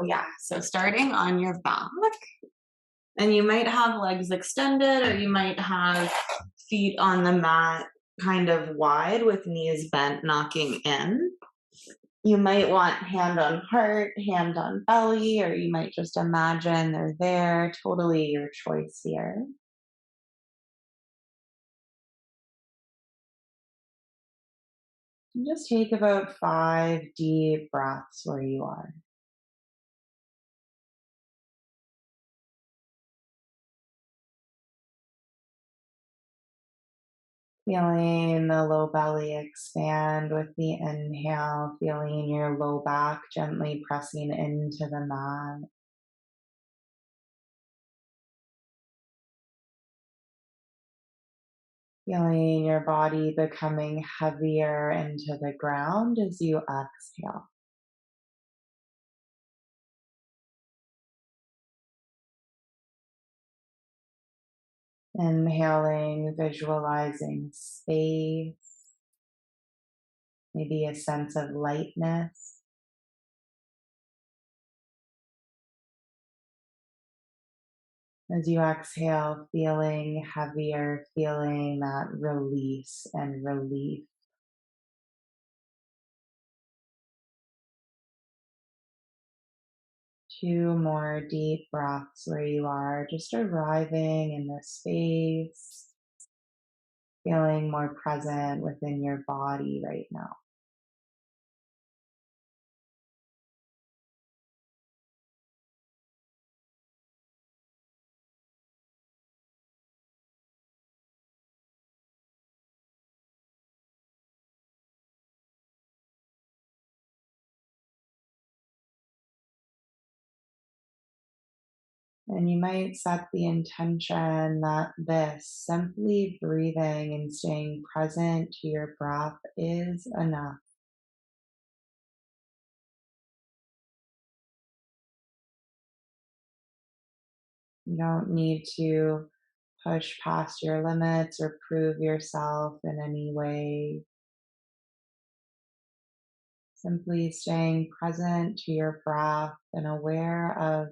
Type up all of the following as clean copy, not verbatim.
yeah. So starting on your back, and you might have legs extended or you might have feet on the mat kind of wide with knees bent, knocking in. You might want hand on heart, hand on belly, or you might just imagine they're there. Totally your choice here. And just take about 5 deep breaths where you are. Feeling the low belly expand with the inhale, feeling your low back gently pressing into the mat. Feeling your body becoming heavier into the ground as you exhale. Inhaling, visualizing space, maybe a sense of lightness. As you exhale, feeling heavier, feeling that release and relief. 2 more deep breaths where you are, just arriving in this space, feeling more present within your body right now. And you might set the intention that this simply breathing and staying present to your breath is enough. You don't need to push past your limits or prove yourself in any way. Simply staying present to your breath and aware of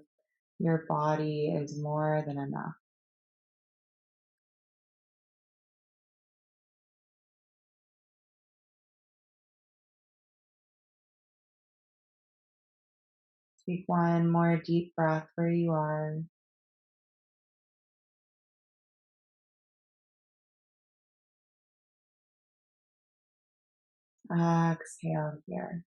your body is more than enough. Take 1 more deep breath where you are. Exhale here.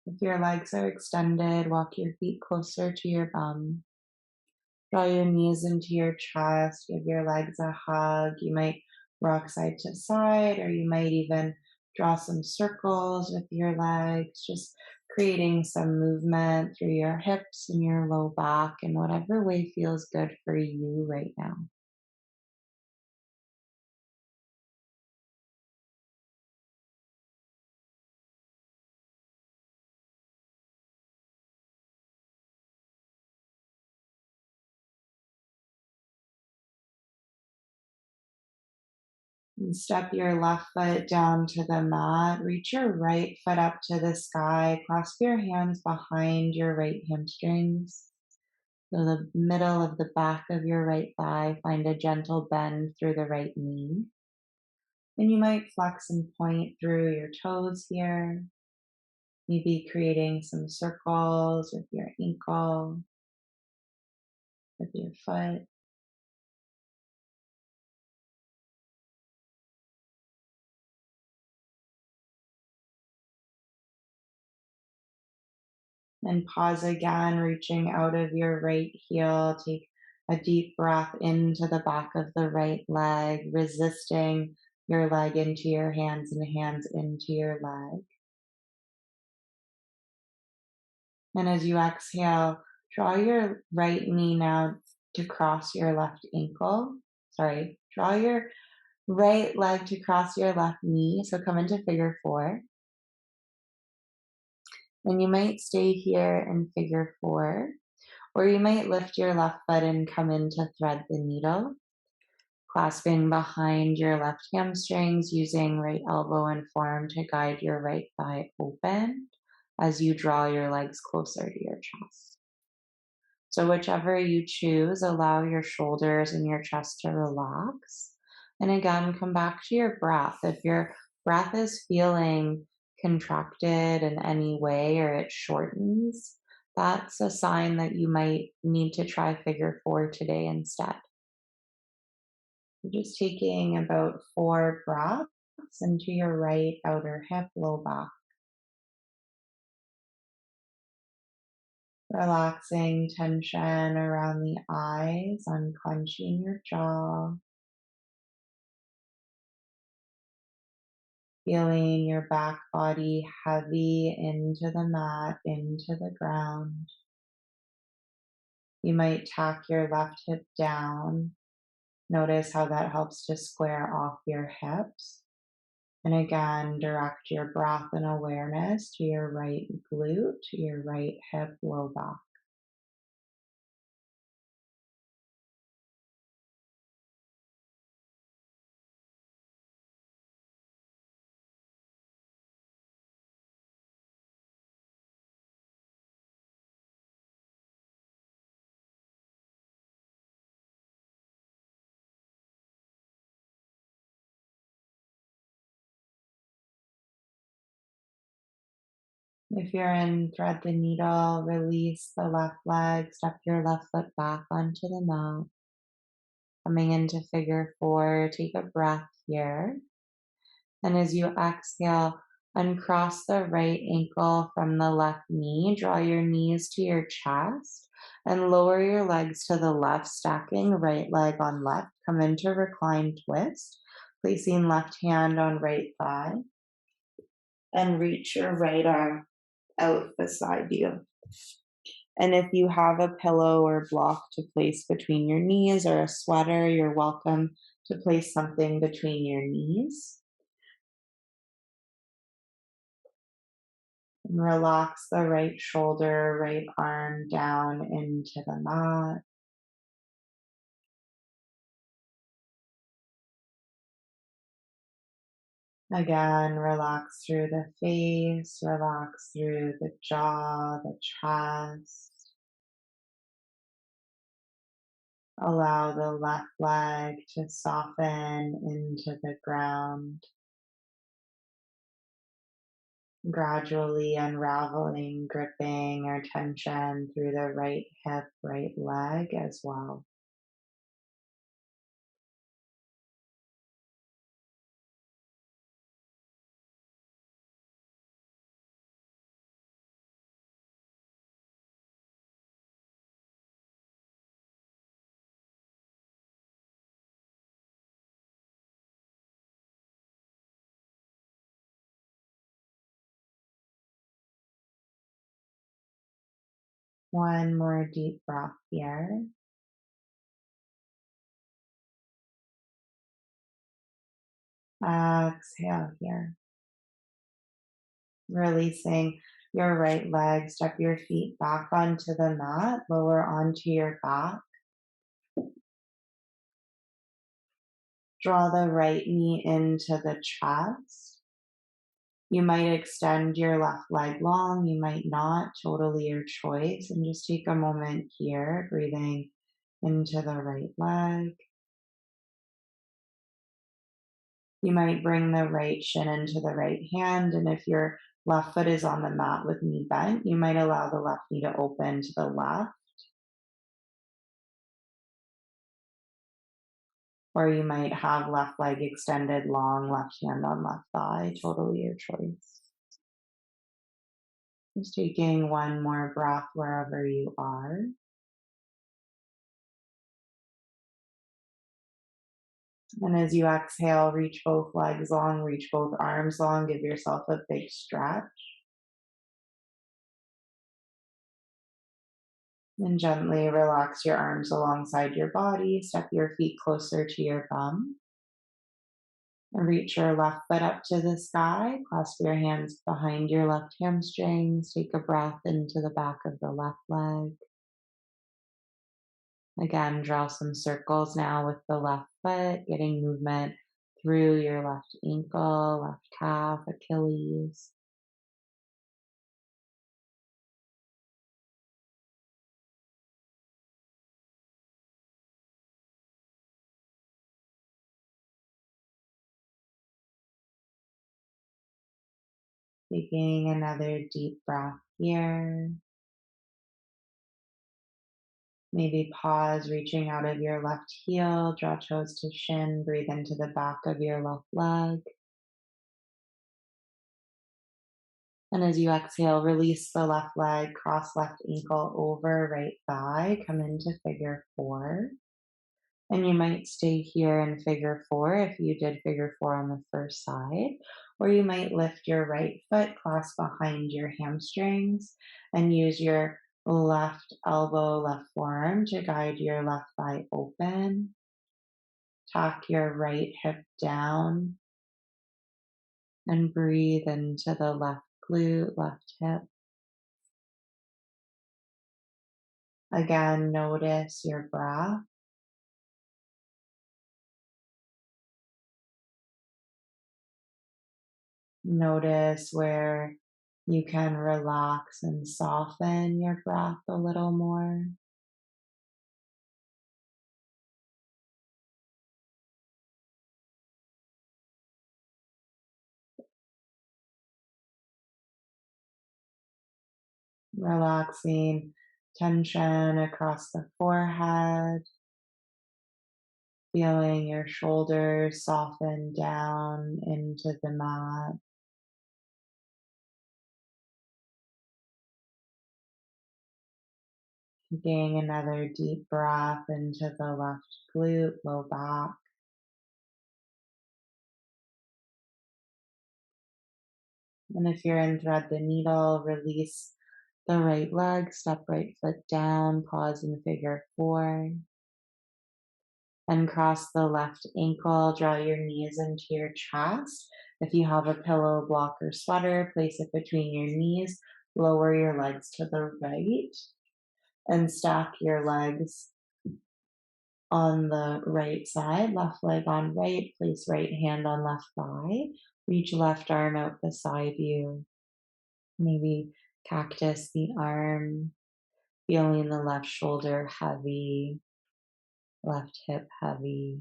If your legs are extended, walk your feet closer to your bum. Draw your knees into your chest. Give your legs a hug. You might rock side to side, or you might even draw some circles with your legs, just creating some movement through your hips and your low back in whatever way feels good for you right now. And step your left foot down to the mat. Reach your right foot up to the sky. Clasp your hands behind your right hamstrings. So the middle of the back of your right thigh, find a gentle bend through the right knee. And you might flex and point through your toes here, maybe creating some circles with your ankle, with your foot. And pause again, reaching out of your right heel. Take a deep breath into the back of the right leg, resisting your leg into your hands and hands into your leg. And as you exhale, draw your right knee now to cross your left ankle. Sorry, draw your right leg to cross your left knee. So come into figure four. And you might stay here in figure four, or you might lift your left foot and come in to thread the needle. Clasping behind your left hamstrings, using right elbow and forearm to guide your right thigh open as you draw your legs closer to your chest. So, whichever you choose, allow your shoulders and your chest to relax. And again, come back to your breath. If your breath is feeling contracted in any way or it shortens, that's a sign that you might need to try figure four today instead. Just taking about 4 breaths into your right outer hip, low back. Relaxing tension around the eyes, unclenching your jaw. Feeling your back body heavy into the mat, into the ground. You might tack your left hip down. Notice how that helps to square off your hips. And again, direct your breath and awareness to your right glute, to your right hip, low back. If you're in thread the needle, release the left leg, step your left foot back onto the mat. Coming into figure four, take a breath here. And as you exhale, uncross the right ankle from the left knee, draw your knees to your chest, and lower your legs to the left, stacking right leg on left. Come into reclined twist, placing left hand on right thigh, and reach your right arm out beside you. And if you have a pillow or block to place between your knees or a sweater, you're welcome to place something between your knees. And relax the right shoulder, right arm down into the mat. Again, relax through the face, relax through the jaw, the chest. Allow the left leg to soften into the ground, gradually unraveling gripping or tension through the right hip, right leg as well. One more deep breath here. Exhale here. Releasing your right leg, step your feet back onto the mat, lower onto your back. Draw the right knee into the chest. You might extend your left leg long, you might not, totally your choice. And just take a moment here, breathing into the right leg. You might bring the right shin into the right hand. And if your left foot is on the mat with knee bent, you might allow the left knee to open to the left. Or you might have left leg extended long, left hand on left thigh, totally your choice. Just taking one more breath wherever you are. And as you exhale, reach both legs long, reach both arms long, give yourself a big stretch. And gently relax your arms alongside your body, step your feet closer to your bum. And reach your left foot up to the sky, clasp your hands behind your left hamstrings, take a breath into the back of the left leg. Again, draw some circles now with the left foot, getting movement through your left ankle, left calf, Achilles. Taking another deep breath here. Maybe pause, reaching out of your left heel, draw toes to shin, breathe into the back of your left leg. And as you exhale, release the left leg, cross left ankle over right thigh, come into figure four. And you might stay here in figure four if you did figure four on the first side, or you might lift your right foot, clasp behind your hamstrings, and use your left elbow, left forearm to guide your left thigh open. Tuck your right hip down and breathe into the left glute, left hip. Again, notice your breath. Notice where you can relax and soften your breath a little more. Relaxing tension across the forehead, feeling your shoulders soften down into the mat. Taking another deep breath into the left glute, low back. And if you're in thread the needle, release the right leg, step right foot down, pause in figure four. And cross the left ankle, draw your knees into your chest. If you have a pillow, block, or sweater, place it between your knees. Lower your legs to the right and stack your legs on the right side, left leg on right, place right hand on left thigh. Reach left arm out beside you. Maybe cactus the arm, feeling the left shoulder heavy, left hip heavy.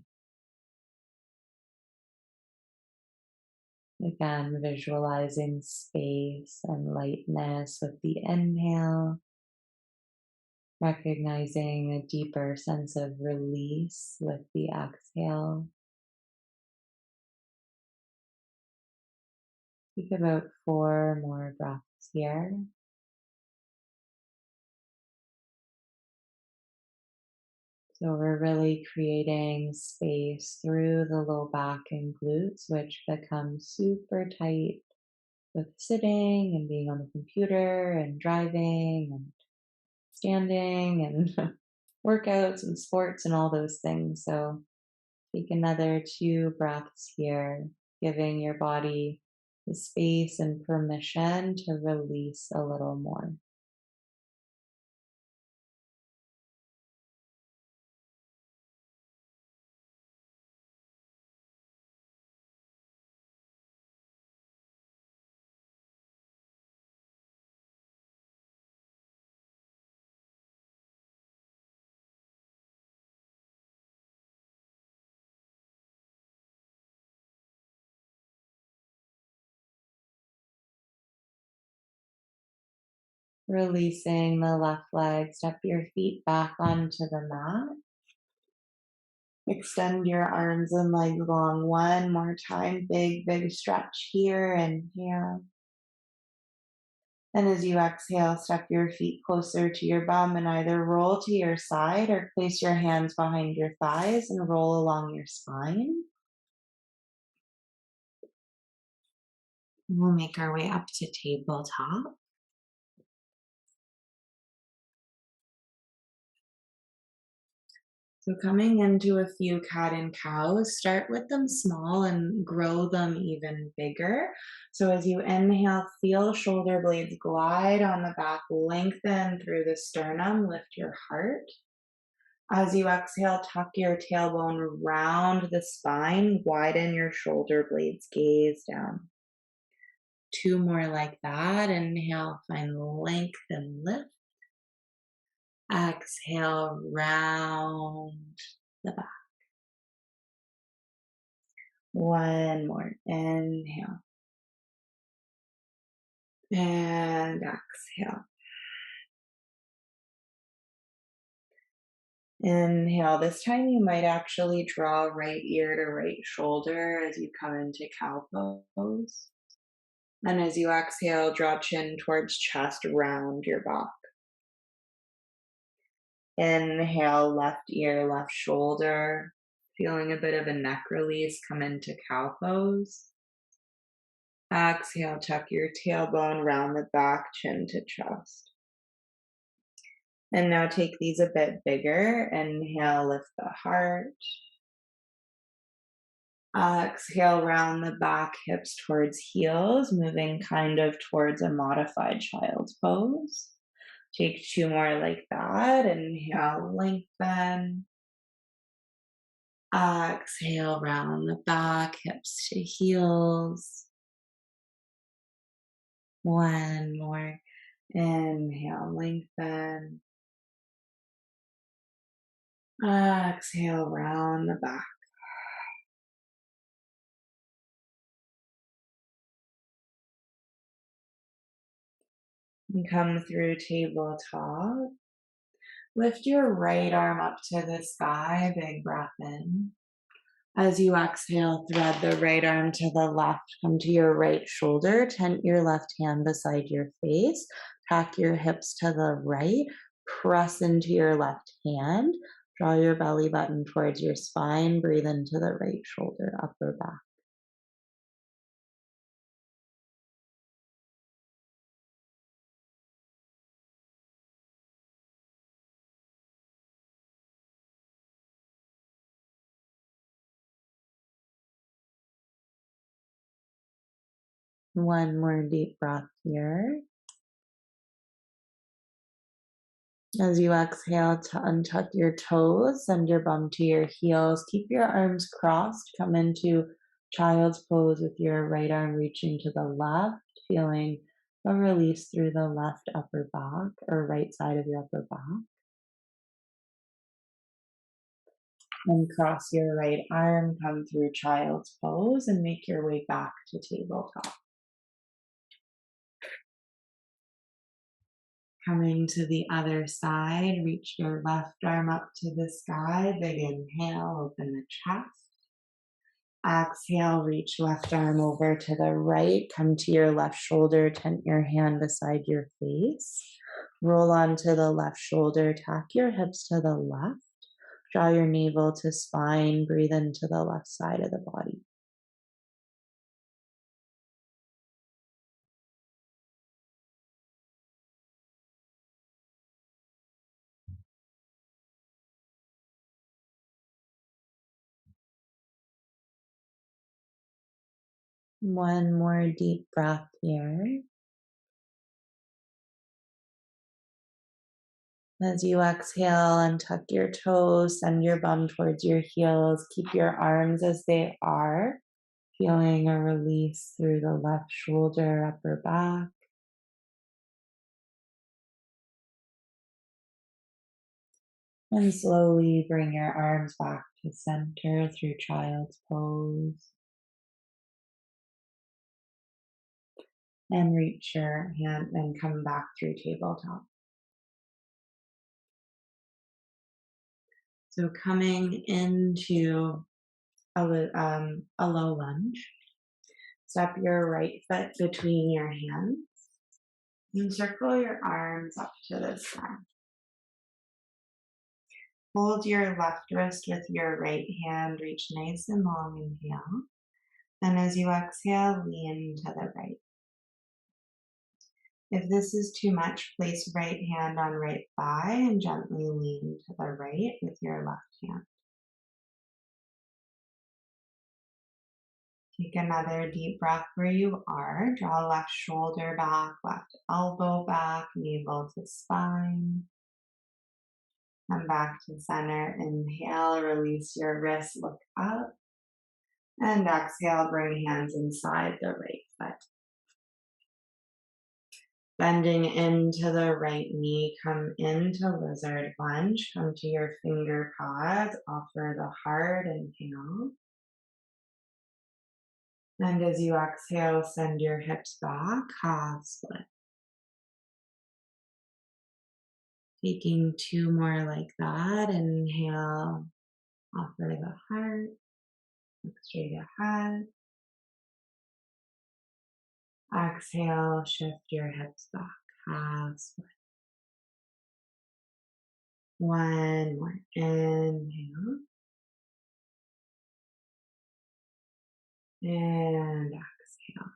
Again, visualizing space and lightness with the inhale, recognizing a deeper sense of release with the exhale. Take about four more breaths here. So we're really creating space through the low back and glutes, which become super tight with sitting and being on the computer and driving and standing and workouts and sports and all those things. So take another two breaths here, giving your body the space and permission to release a little more. Releasing the left leg, step your feet back onto the mat. Extend your arms and legs long one more time. Big, big stretch here. Inhale. And as you exhale, step your feet closer to your bum and either roll to your side or place your hands behind your thighs and roll along your spine. We'll make our way up to tabletop. So coming into a few cat and cows, start with them small and grow them even bigger. So as you inhale, feel shoulder blades glide on the back, lengthen through the sternum, lift your heart. As you exhale, tuck your tailbone round the spine, widen your shoulder blades, gaze down. Two more like that. Inhale, find length and lift. Exhale, round the back. One more. Inhale. And exhale. Inhale. This time you might actually draw right ear to right shoulder as you come into cow pose. And as you exhale, draw chin towards chest, round your back. Inhale, left ear, left shoulder. Feeling a bit of a neck release, come into cow pose. Exhale, tuck your tailbone round the back, chin to chest. And now take these a bit bigger. Inhale, lift the heart. Exhale, round the back, hips towards heels, moving kind of towards a modified child's pose. Take two more like that. Inhale, lengthen. Exhale, round the back, hips to heels. One more. Inhale, lengthen. Exhale, round the back. And come through tabletop. Lift your right arm up to the sky, big breath in. As you exhale, thread the right arm to the left. Come to your right shoulder, tent your left hand beside your face. Tack your hips to the right. Press into your left hand. Draw your belly button towards your spine. Breathe into the right shoulder, upper back. One more deep breath here. As you exhale, to untuck your toes, send your bum to your heels. Keep your arms crossed. Come into child's pose with your right arm reaching to the left, feeling a release through the left upper back or right side of your upper back. And cross your right arm, come through child's pose, and make your way back to tabletop. Coming to the other side, reach your left arm up to the sky. Big inhale, open the chest. Exhale, reach left arm over to the right. Come to your left shoulder, tent your hand beside your face. Roll onto the left shoulder, tack your hips to the left. Draw your navel to spine. Breathe into the left side of the body. One more deep breath here. As you exhale and tuck your toes, send your bum towards your heels. Keep your arms as they are, feeling a release through the left shoulder, upper back. And slowly bring your arms back to center through child's pose. And reach your hand and come back through tabletop. So coming into a low lunge. Step your right foot between your hands and circle your arms up to the sky. Hold your left wrist with your right hand, reach nice and long, inhale. And as you exhale, lean to the right. If this is too much, place right hand on right thigh and gently lean to the right with your left hand. Take another deep breath where you are. Draw left shoulder back, left elbow back, navel to spine. Come back to center. Inhale, release your wrist, look up. And exhale, bring hands inside the right foot. Bending into the right knee, come into lizard lunge. Come to your finger pads, offer the heart, inhale. And as you exhale, send your hips back, half split. Taking two more like that. Inhale, offer the heart, look straight ahead. Exhale, shift your hips back, half split. One more. Inhale. And exhale.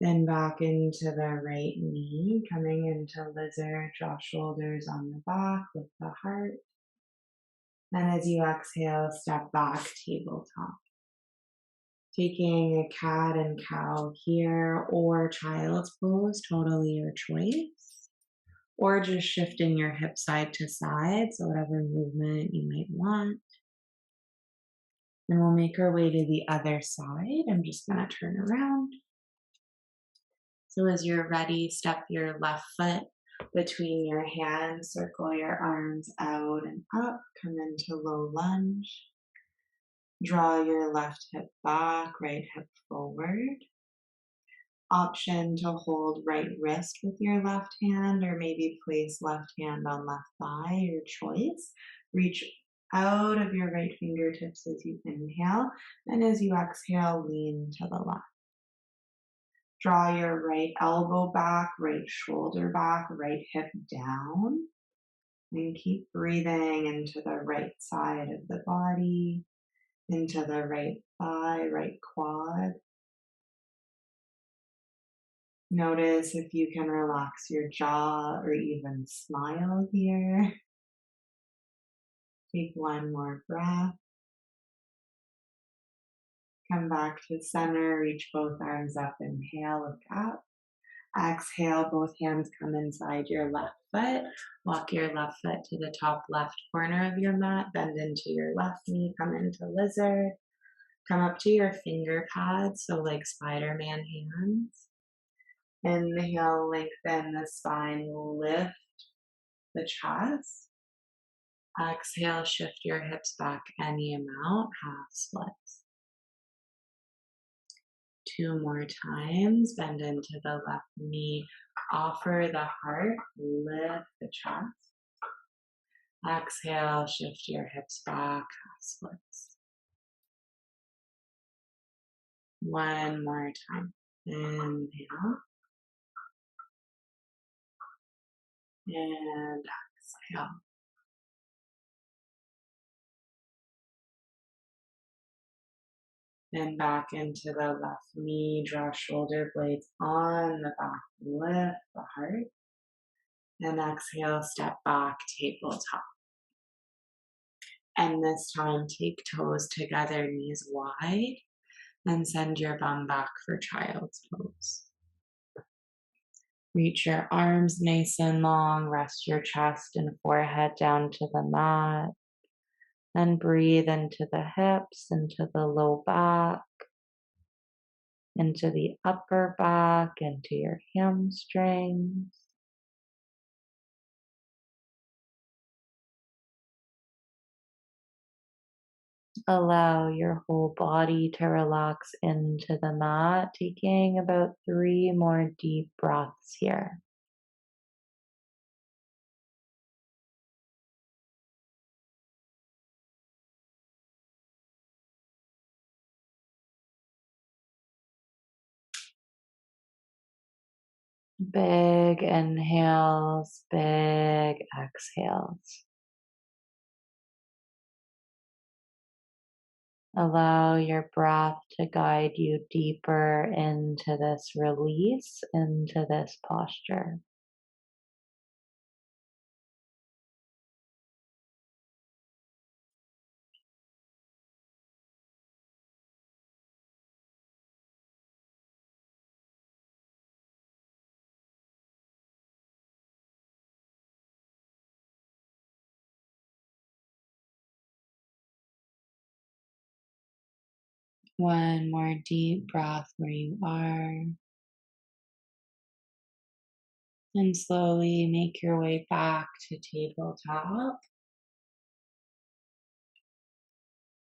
Then back into the right knee, coming into lizard, draw shoulders on the back with the heart. And as you exhale, step back, tabletop. Taking a cat and cow here or child's pose, totally your choice. Or just shifting your hip side to side, so whatever movement you might want. And we'll make our way to the other side. I'm just going to turn around. So as you're ready, step your left foot between your hands, circle your arms out and up, come into low lunge. Draw your left hip back, right hip forward. Option to hold right wrist with your left hand, or maybe place left hand on left thigh, your choice. Reach out of your right fingertips as you inhale, and as you exhale, lean to the left. Draw your right elbow back, right shoulder back, right hip down, and keep breathing into the right side of the body, into the right thigh, right quad. Notice if you can relax your jaw or even smile here. Take one more breath. Come back to center, reach both arms up, inhale, look up. Exhale, both hands come inside your left foot. Walk your left foot to the top left corner of your mat. Bend into your left knee, come into lizard. Come up to your finger pads, so like Spider-Man hands. Inhale, lengthen the spine, lift the chest. Exhale, shift your hips back any amount, half splits. Two more times, bend into the left knee, offer the heart, lift the chest. Exhale, shift your hips back, half splits. One more time. Inhale. And exhale. Then back into the left knee, draw shoulder blades on the back, lift the heart. And exhale, step back, tabletop. And this time, take toes together, knees wide, and send your bum back for child's pose. Reach your arms nice and long, rest your chest and forehead down to the mat. Then breathe into the hips, into the low back, into the upper back, into your hamstrings. Allow your whole body to relax into the mat, taking about 3 more deep breaths here. Big inhales, big exhales. Allow your breath to guide you deeper into this release, into this posture. One more deep breath where you are. And slowly make your way back to tabletop.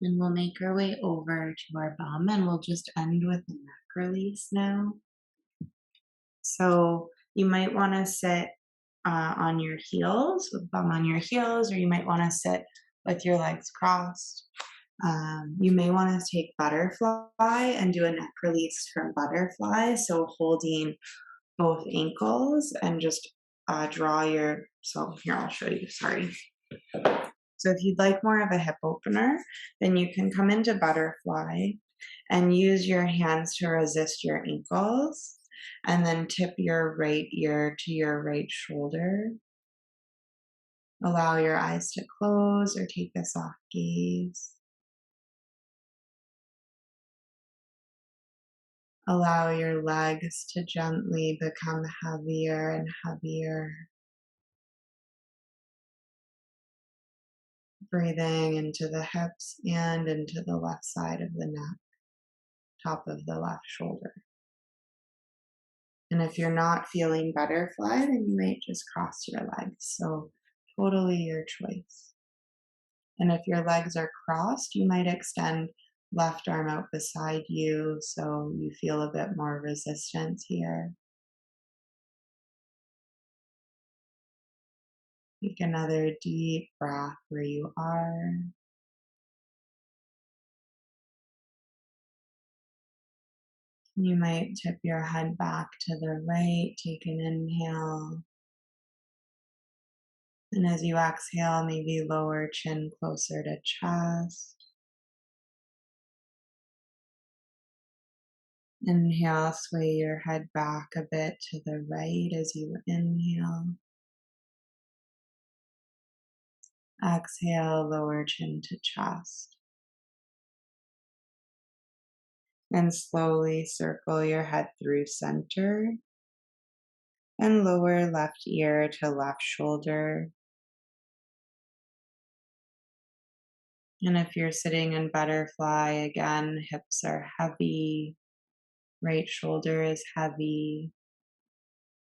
And we'll make our way over to our bum and we'll just end with a neck release now. So you might want to sit on your heels, with bum on your heels, or you might want to sit with your legs crossed. You may want to take butterfly and do a neck release from butterfly. So holding both ankles and just draw your, so here I'll show you, sorry. So if you'd like more of a hip opener, then you can come into butterfly and use your hands to resist your ankles and then tip your right ear to your right shoulder. Allow your eyes to close or take a soft gaze. Allow your legs to gently become heavier and heavier. Breathing into the hips and into the left side of the neck, top of the left shoulder. And if you're not feeling butterfly, then you might just cross your legs. So totally your choice. And if your legs are crossed, you might extend left arm out beside you so you feel a bit more resistance here. Take another deep breath where you are. You might tip your head back to the right, take an inhale. And as you exhale, maybe lower chin closer to chest. Inhale, sway your head back a bit to the right as you inhale. Exhale, lower chin to chest. And slowly circle your head through center and lower left ear to left shoulder. And if you're sitting in butterfly, again, hips are heavy, right shoulder is heavy.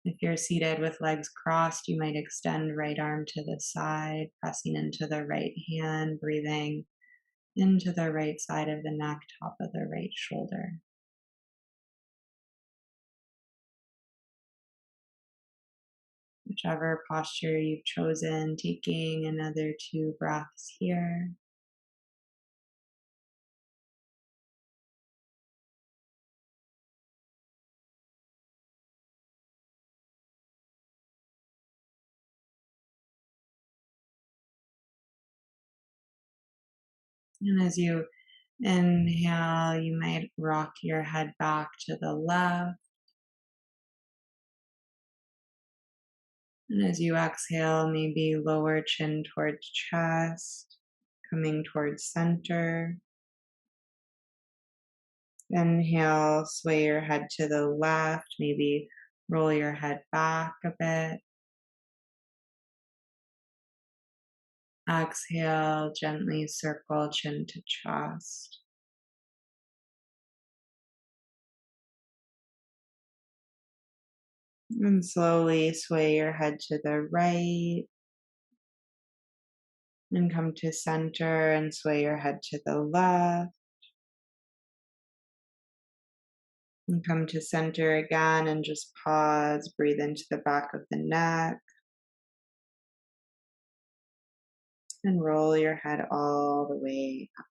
If you're seated with legs crossed, you might extend right arm to the side, pressing into the right hand, breathing into the right side of the neck, top of the right shoulder. Whichever posture you've chosen, taking another 2 breaths here. And as you inhale, you might rock your head back to the left. And as you exhale, maybe lower chin towards chest, coming towards center. Inhale, sway your head to the left, maybe roll your head back a bit. Exhale, gently circle chin to chest. And slowly sway your head to the right and come to center and sway your head to the left. And come to center again and just pause, breathe into the back of the neck. And roll your head all the way up.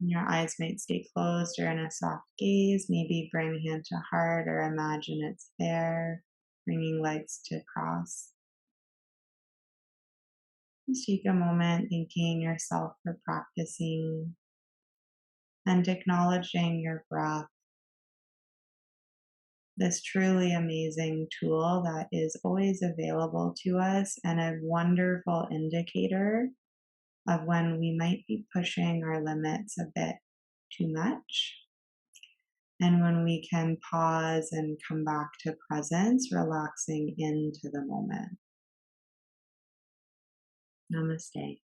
And your eyes might stay closed or in a soft gaze. Maybe bring hand to heart or imagine it's there. Bringing legs to cross. Just take a moment thanking yourself for practicing and acknowledging your breath. This truly amazing tool that is always available to us and a wonderful indicator of when we might be pushing our limits a bit too much. And when we can pause and come back to presence, relaxing into the moment. Namaste.